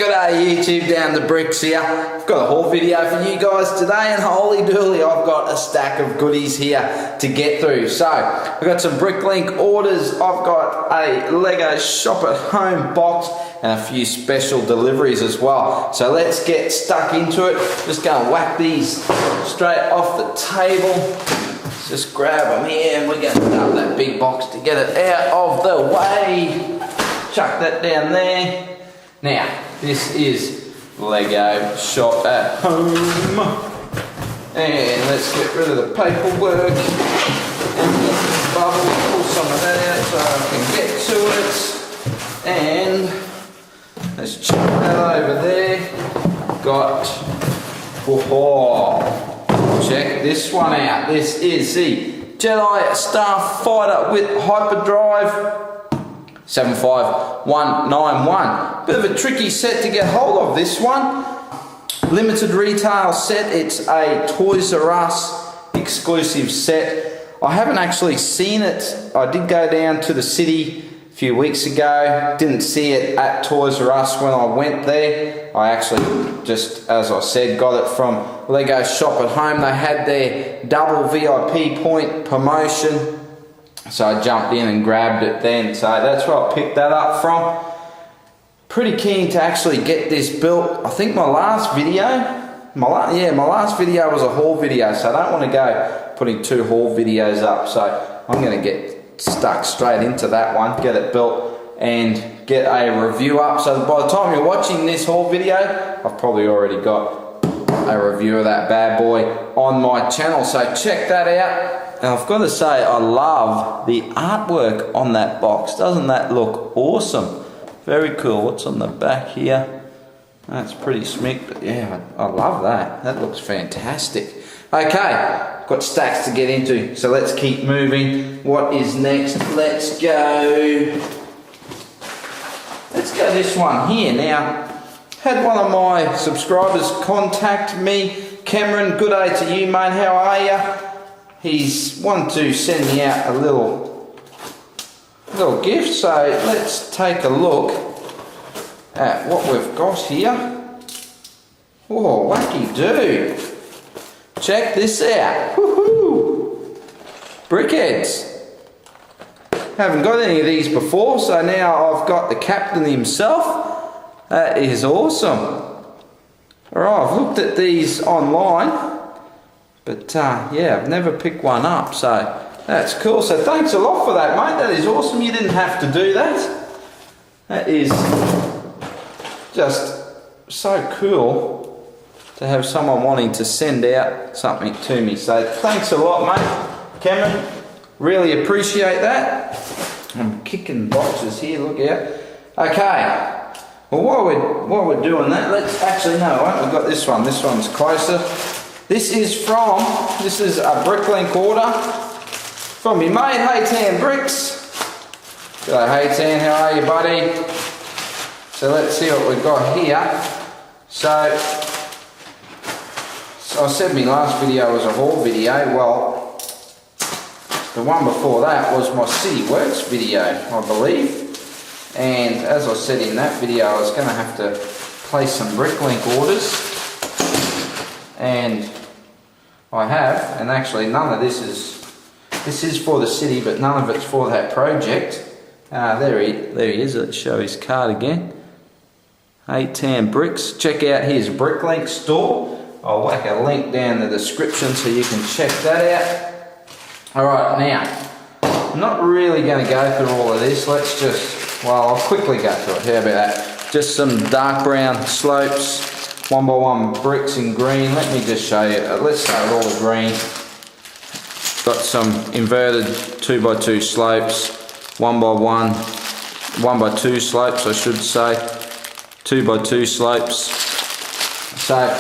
G'day YouTube, Down the Bricks here. I've got a haul video for you guys today, and holy dooly, I've got a stack of goodies here to get through. So, I've got some BrickLink orders, I've got a Lego Shop at Home box, and a few special deliveries as well. So let's get stuck into it. Just go and whack these straight off the table. Let's just grab them here, and we're going to dump that big box to get it out of the way. Chuck that down there. Now, this is Lego Shop at Home. And let's get rid of the paperwork. And the bubble, pull some of that out so I can get to it. And let's chuck that over there. Got, whoa, check this one out. This is the Jedi Starfighter with hyperdrive 75191. Bit of a tricky set to get hold of, this one. Limited retail set. It's a Toys R Us exclusive set. I haven't actually seen it. I did go down to the city a few weeks ago. Didn't see it at Toys R Us when I went there. I actually just, as I said, got it from Lego Shop at Home. They had their double VIP point promotion. So I jumped in and grabbed it then. So that's where I picked that up from. Pretty keen to actually get this built. I think my last video, my last video was a haul video. So I don't want to go putting two haul videos up. So I'm going to get stuck straight into that one, get it built and get a review up. So by the time you're watching this haul video, I've probably already got a review of that bad boy on my channel. So check that out. Now I've got to say, I love the artwork on that box. Doesn't that look awesome? Very cool. What's on the back here? That's pretty smick, but yeah, I love that. That looks fantastic. Okay, got stacks to get into, so let's keep moving. What is next? Let's go this one here. Now, had one of my subscribers contact me. Cameron, good day to you, mate. How are you? He's wanted to send me out a little gift, so let's take a look at what we've got here. Oh, wacky do! Check this out! Woohoo! Brickheads. Haven't got any of these before, so now I've got the captain himself. That is awesome. Alright, I've looked at these online. But yeah, I've never picked one up, so that's cool. So thanks a lot for that, mate. That is awesome. You didn't have to do that. That is just so cool to have someone wanting to send out something to me. So thanks a lot, mate. Cameron, really appreciate that. I'm kicking boxes here, look out. Okay, well while we're doing that, let's actually, no, I haven't got this one. This one's closer. This is a BrickLink order from me mate, Haytan Bricks. G'day Haytan, how are you, buddy? So let's see what we've got here. So I said my last video was a haul video. Well, the one before that was my City Works video, I believe. And as I said in that video, I was going to have to place some BrickLink orders. And I have, and actually none of this is for the city, but none of it's for that project. There he is. Let's show his card again. Haytan Bricks. Check out his BrickLink store. I'll whack a link down in the description so you can check that out. Alright, now, I'm not really going to go through all of this. Let's just, well, I'll quickly go through it. How about that? Just some dark brown slopes. 1x1 bricks in green. Let me just show you. Let's start with all the green. Got some inverted 2x2 slopes, 1x1, 1x2 slopes I should say, 2x2 slopes. So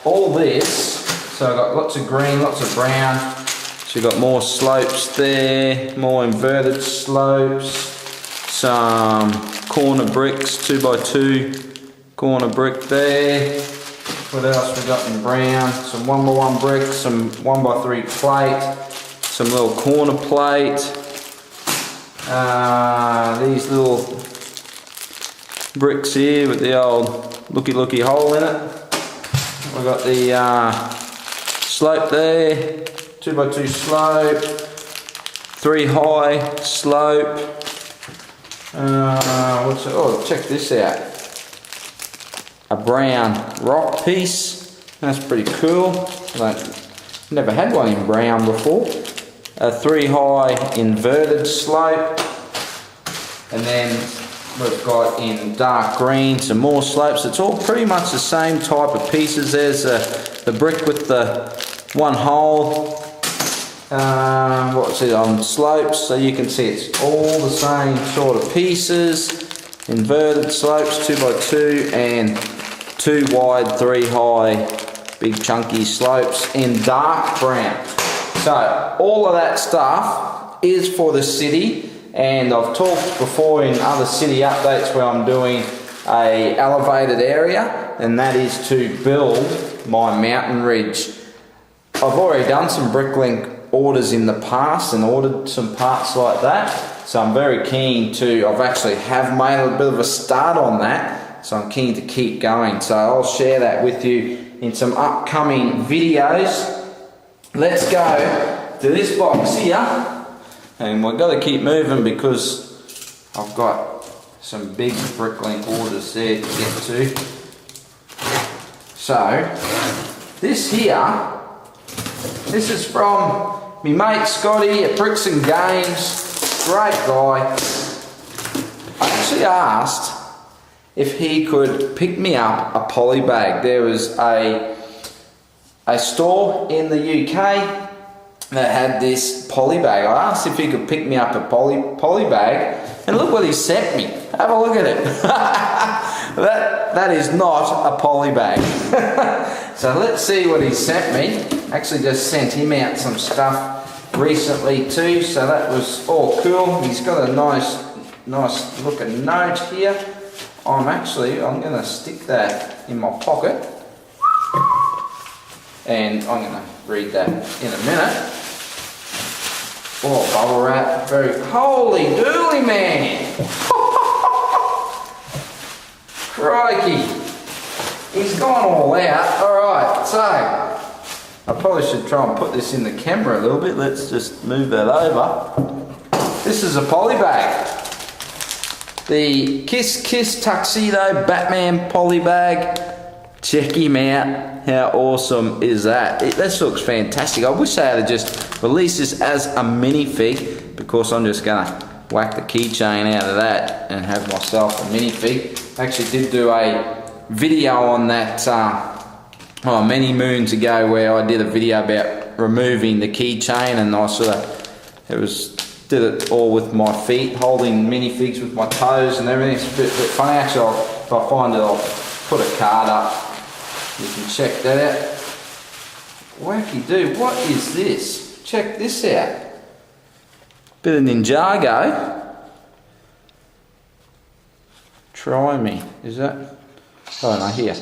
all this, so I've got lots of green, lots of brown. So you've got more slopes there, more inverted slopes, some corner bricks, 2x2 corner brick there. What else we got in brown? Some 1x1 bricks, some 1x3 plate, some little corner plate. These little bricks here with the old looky hole in it. We've got the slope there, 2x2 slope, 3 high slope. What's it? Oh, check this out. A brown rock piece. That's pretty cool. Never had one in brown before. A 3 high inverted slope. And then we've got in dark green some more slopes. It's all pretty much the same type of pieces. There's the brick with the 1 hole. What's it on slopes? So you can see it's all the same sort of pieces. Inverted slopes, 2x2, and 2 wide, 3 high, big chunky slopes in dark brown. So all of that stuff is for the city. And I've talked before in other city updates where I'm doing a elevated area, and that is to build my mountain ridge. I've already done some BrickLink orders in the past and ordered some parts like that, so I'm very keen to, I've actually have made a bit of a start on that, so I'm keen to keep going. So I'll share that with you in some upcoming videos. Let's go to this box here. And we've got to keep moving because I've got some big BrickLink orders there to get to. So, this here, this is from my mate Scotty at Bricks and Games. Great guy. I actually asked if he could pick me up a polybag. There was a store in the UK that had this polybag. I asked if he could pick me up a polybag, and look what he sent me. Have a look at it. that is not a polybag. So let's see what he sent me. Actually just sent him out some stuff recently too, so that was all cool. He's got a nice looking note here. I'm going to stick that in my pocket, and I'm going to read that in a minute. Oh, bubble wrap, very, holy dooly, man! Crikey, he's gone all out. Alright, so, I probably should try and put this in the camera a little bit. Let's just move that over. This is a polybag. The Kiss Kiss Tuxedo Batman polybag. Check him out. How awesome is that? This looks fantastic. I wish they had just released this as a minifig, because I'm just going to whack the keychain out of that and have myself a minifig. I actually did do a video on that many moons ago, where I did a video about removing the keychain, and I did it all with my feet, holding minifigs with my toes and everything. It's a bit funny. Actually, if I find it, I'll put a card up. You can check that out. Wacky dude, what is this? Check this out. Bit of Ninjago. Try me. Is that? Oh no, here.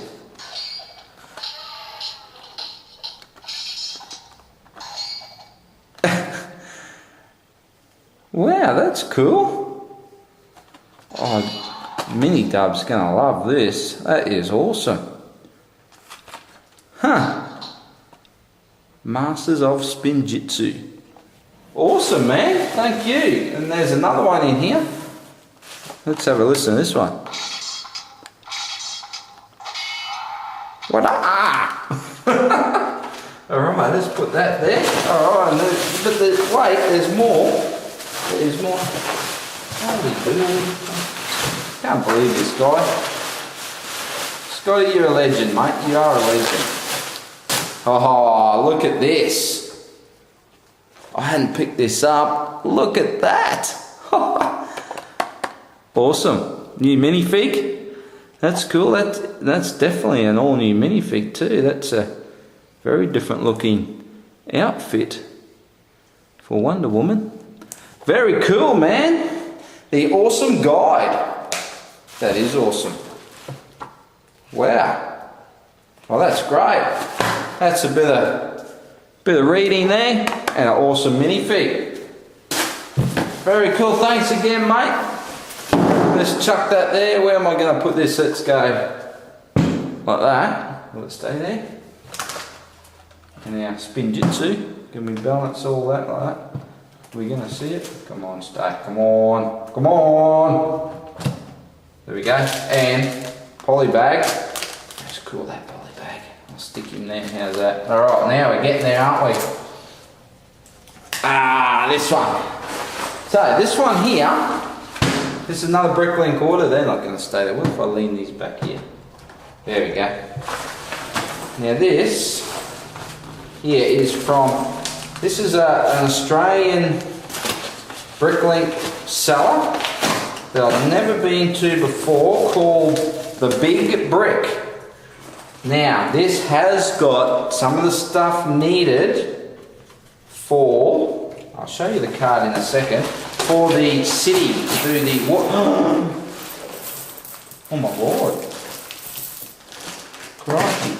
Wow, that's cool. Oh, Mini Dub's gonna love this. That is awesome. Huh. Masters of Spinjitzu. Awesome, man. Thank you. And there's another one in here. Let's have a listen to this one. What? Alright, let's put that there. Alright, but wait, there's more. There's more. Holy dude. Can't believe this guy. Scotty, you're a legend, mate. You are a legend. Oh, look at this. I hadn't picked this up. Look at that. Awesome. New minifig. That's cool. That's definitely an all new minifig too. That's a very different looking outfit for Wonder Woman. Very cool, man. The awesome guide. That is awesome. Wow. Well, that's great. That's a bit of reading there, and an awesome minifig. Very cool. Thanks again, mate. let's chuck that there. Where am I going to put this? Let's go like that. Will it stay there? And now spin jitsu. Can we balance all that like that? Are we going to see it? Come on, stay. Come on. Come on. There we go. And polybag. That's cool, that polybag. I'll stick him there. How's that? Alright, now we're getting there, aren't we? Ah, this one. So, this one here, this is another BrickLink order. They're not going to stay there. What if I lean these back here? There we go. Now this here is from, this is an Australian BrickLink seller that I've never been to before, called the Big Brick. Now this has got some of the stuff needed for, I'll show you the card in a second, for the city to do the what? Oh my lord. Crikey.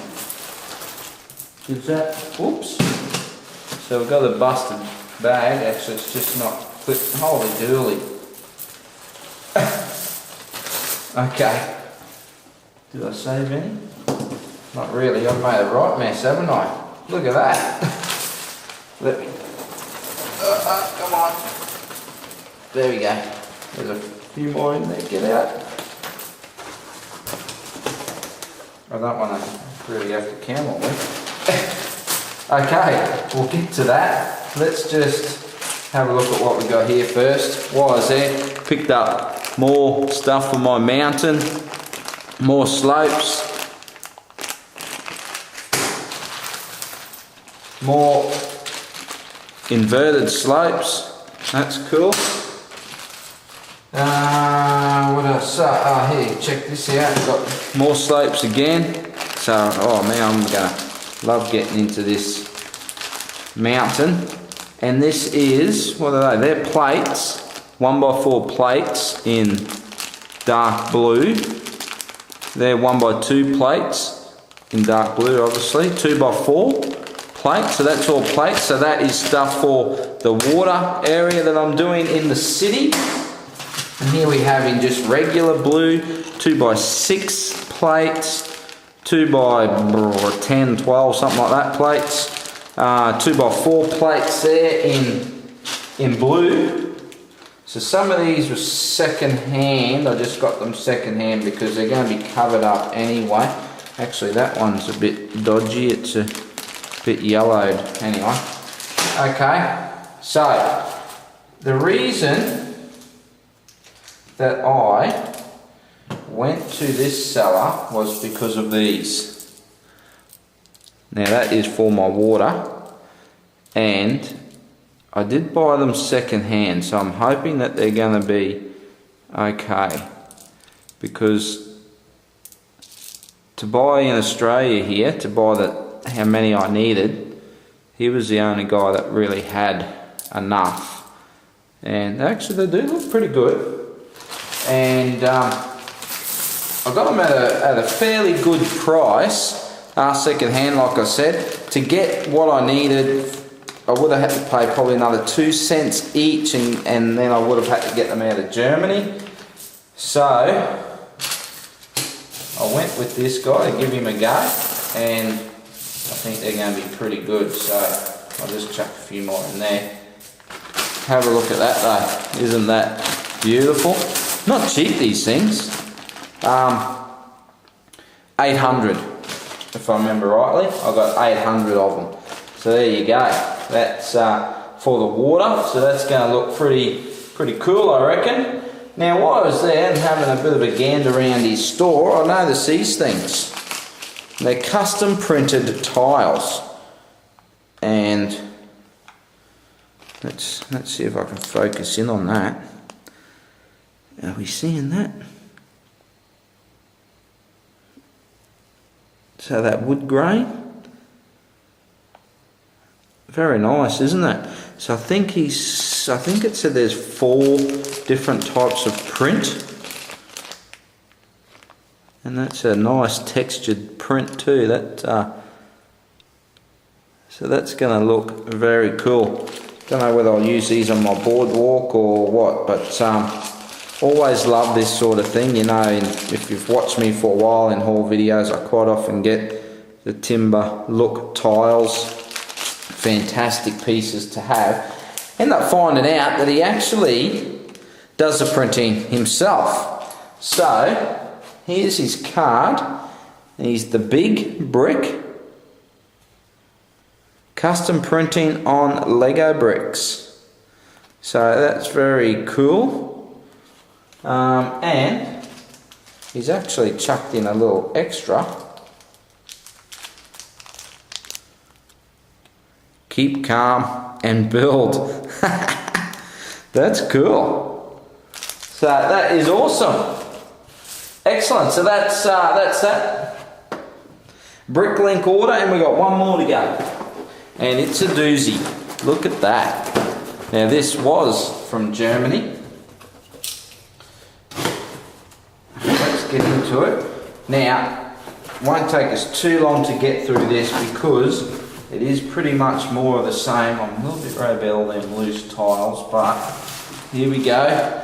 Is that, oops. So we've got the busted bag, actually it's just not clipped, holy dooly. Okay. Did I save any? Not really, I've made a right mess, haven't I? Look at that. Let me, come on. There we go. There's a few more in there, get out. I don't want to really have to count all this. Okay, we'll get to that. Let's just have a look at what we got here first. While I was there, picked up more stuff for my mountain, more slopes, more inverted slopes. That's cool. What else? Here, check this out. We've got more slopes again. So, oh man, I'm gonna love getting into this mountain. And this is, what are they? They're plates, 1x4 plates in dark blue. They're 1x2 plates in dark blue, obviously. 2x4 plates, so that's all plates. So that is stuff for the water area that I'm doing in the city. And here we have in just regular blue, 2x6 plates, 2x10, 12, something like that plates. 2x4 plates there in blue. So some of these were second hand. I just got them second hand because they're going to be covered up anyway. Actually that one's a bit dodgy, it's a bit yellowed anyway. Okay, so the reason that I went to this seller was because of these. Now that is for my water, and I did buy them second hand, so I'm hoping that they're going to be okay, because to buy in Australia here, to buy how many I needed, he was the only guy that really had enough, and actually they do look pretty good. And I got them at a fairly good price, second hand like I said. To get what I needed, I would have had to pay probably another 2 cents each, and then I would have had to get them out of Germany. So I went with this guy to give him a go, and I think they're going to be pretty good. So I'll just chuck a few more in there. Have a look at that though, isn't that beautiful? Not cheap, these things. 800, if I remember rightly. I got 800 of them. So there you go. That's for the water. So that's going to look pretty cool, I reckon. Now, while I was there and having a bit of a gander around his store, I noticed these things. They're custom printed tiles. And let's see if I can focus in on that. Are we seeing that? So that wood grain, very nice, isn't it? So I think it said there's 4 different types of print, and that's a nice textured print too. So that's going to look very cool. Don't know whether I'll use these on my boardwalk or what, but Always love this sort of thing, you know, and if you've watched me for a while in haul videos, I quite often get the timber look tiles. Fantastic pieces to have. End up finding out that he actually does the printing himself. So here's his card. He's the Big Brick custom printing on Lego bricks. So that's very cool. And he's actually chucked in a little extra. Keep calm and build. That's cool. So that is awesome. Excellent. So that's that BrickLink order, and we got one more to go. And it's a doozy. Look at that. Now this was from Germany. Let's get into it. Now, it won't take us too long to get through this because it is pretty much more of the same. I'm a little bit worried about all them loose tiles, but here we go.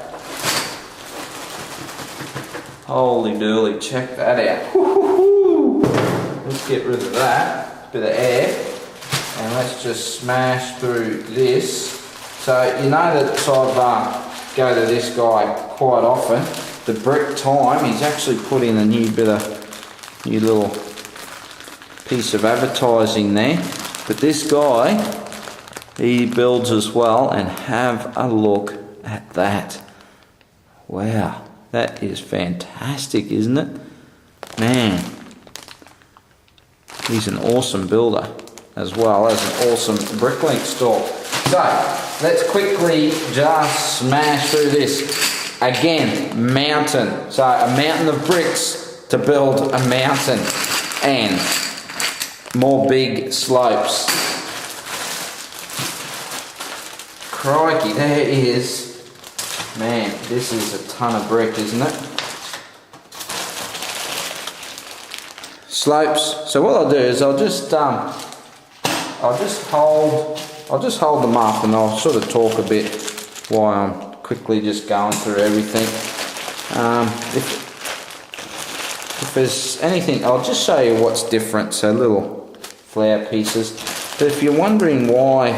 Holy dooly, check that out. Woo-hoo-hoo. Let's get rid of that, bit of air, and let's just smash through this. So you know that I go to this guy quite often. The Brick Time, he's actually put in a new little piece of advertising there. But this guy, he builds as well, and have a look at that. Wow, that is fantastic, isn't it? Man, he's an awesome builder as well as an awesome BrickLink store. So let's quickly just smash through this. Again, mountain. So a mountain of bricks to build a mountain, and more big slopes. Crikey, there is. Man, this is a ton of brick, isn't it? Slopes. So what I'll do is I'll just hold them up, and I'll sort of talk a bit while I'm quickly just going through everything. If there's anything, I'll just show you what's different. So little flower pieces. But if you're wondering why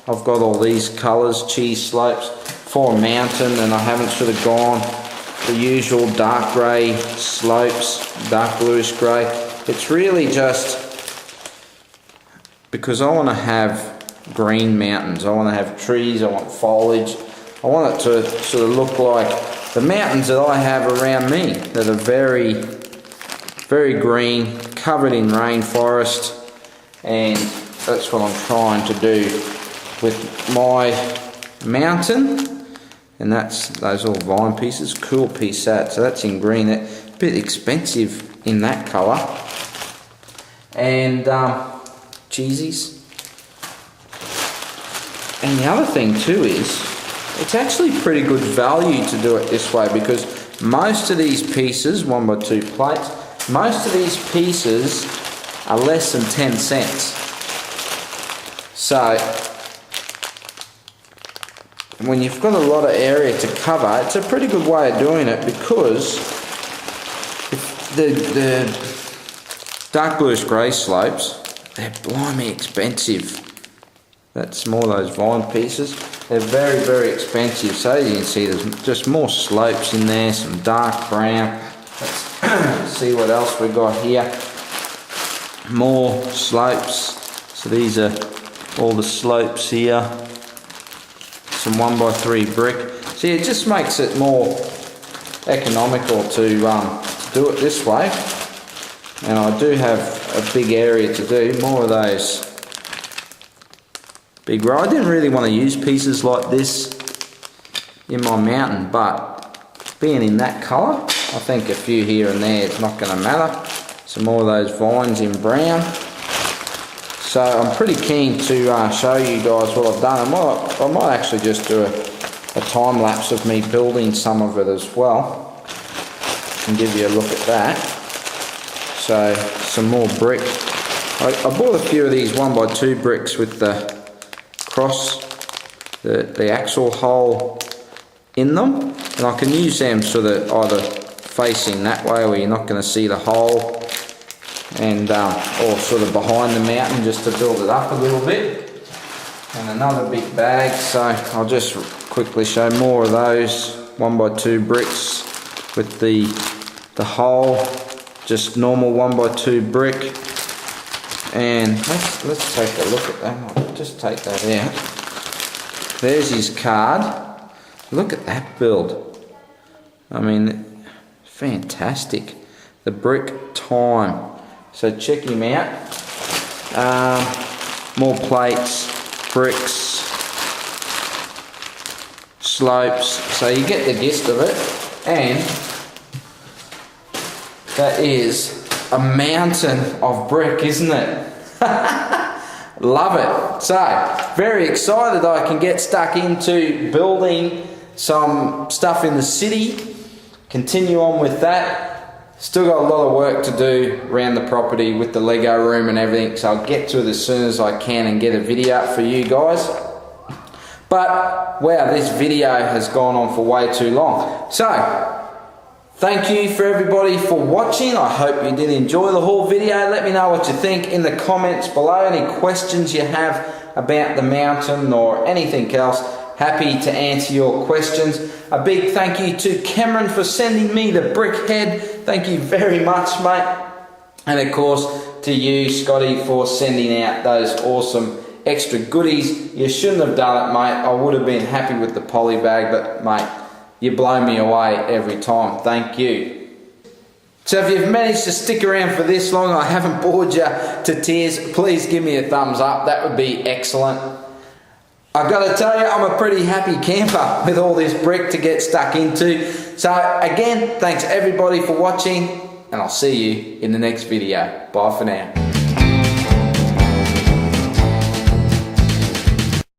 I've got all these colours, cheese slopes for a mountain, and I haven't sort of gone the usual dark grey slopes, dark bluish grey, it's really just because I want to have green mountains. I want to have trees, I want foliage. I want it to sort of look like the mountains that I have around me that are very, very green, covered in rainforest, and that's what I'm trying to do with my mountain. And that's those all vine pieces. Cool piece that. So that's in green. That's a bit expensive in that colour. And cheesies. And the other thing too is, it's actually pretty good value to do it this way, because most of these pieces, 1x2 plates, most of these pieces are less than 10 cents. So when you've got a lot of area to cover, it's a pretty good way of doing it, because the dark bluish grey slopes, they're blimey expensive. That's more of those vine pieces. They're very, very expensive. So as you can see, there's just more slopes in there, some dark brown. Let's see what else we got here. More slopes. So these are all the slopes here. Some 1x3 brick. See, it just makes it more economical to do it this way. And I do have a big area to do. More of those big row. I didn't really want to use pieces like this in my mountain, but being in that colour, I think a few here and there, it's not going to matter. Some more of those vines in brown. So I'm pretty keen to show you guys what I've done. I might actually just do a time lapse of me building some of it as well, and give you a look at that. So some more brick. I bought a few of these 1x2 bricks with the cross, the axle hole in them, and I can use them sort of either facing that way where you're not going to see the hole, and or sort of behind the mountain just to build it up a little bit. And another big bag, so I'll just quickly show more of those 1x2 bricks with the hole, just normal 1x2 brick. And let's take a look at that. I'll just take that out. There's his card. Look at that build. I mean, fantastic. The brick time. So check him out. More plates, bricks, slopes. So you get the gist of it. And that is a mountain of brick, isn't it? Love it. So, very excited I can get stuck into building some stuff in the city. Continue on with that. Still got a lot of work to do around the property with the Lego room and everything, so I'll get to it as soon as I can and get a video up for you guys. But, wow, this video has gone on for way too long. So, thank you for everybody for watching. I hope you did enjoy the whole video. Let me know what you think in the comments below. Any questions you have about the mountain or anything else, happy to answer your questions. A big thank you to Cameron for sending me the brick head. Thank you very much, mate. And of course to you, Scotty, for sending out those awesome extra goodies. You shouldn't have done it, mate. I would have been happy with the poly bag, but mate, you blow me away every time. Thank you. So if you've managed to stick around for this long, I haven't bored you to tears, please give me a thumbs up. That would be excellent. I've got to tell you, I'm a pretty happy camper with all this brick to get stuck into. So again, thanks everybody for watching, and I'll see you in the next video. Bye for now.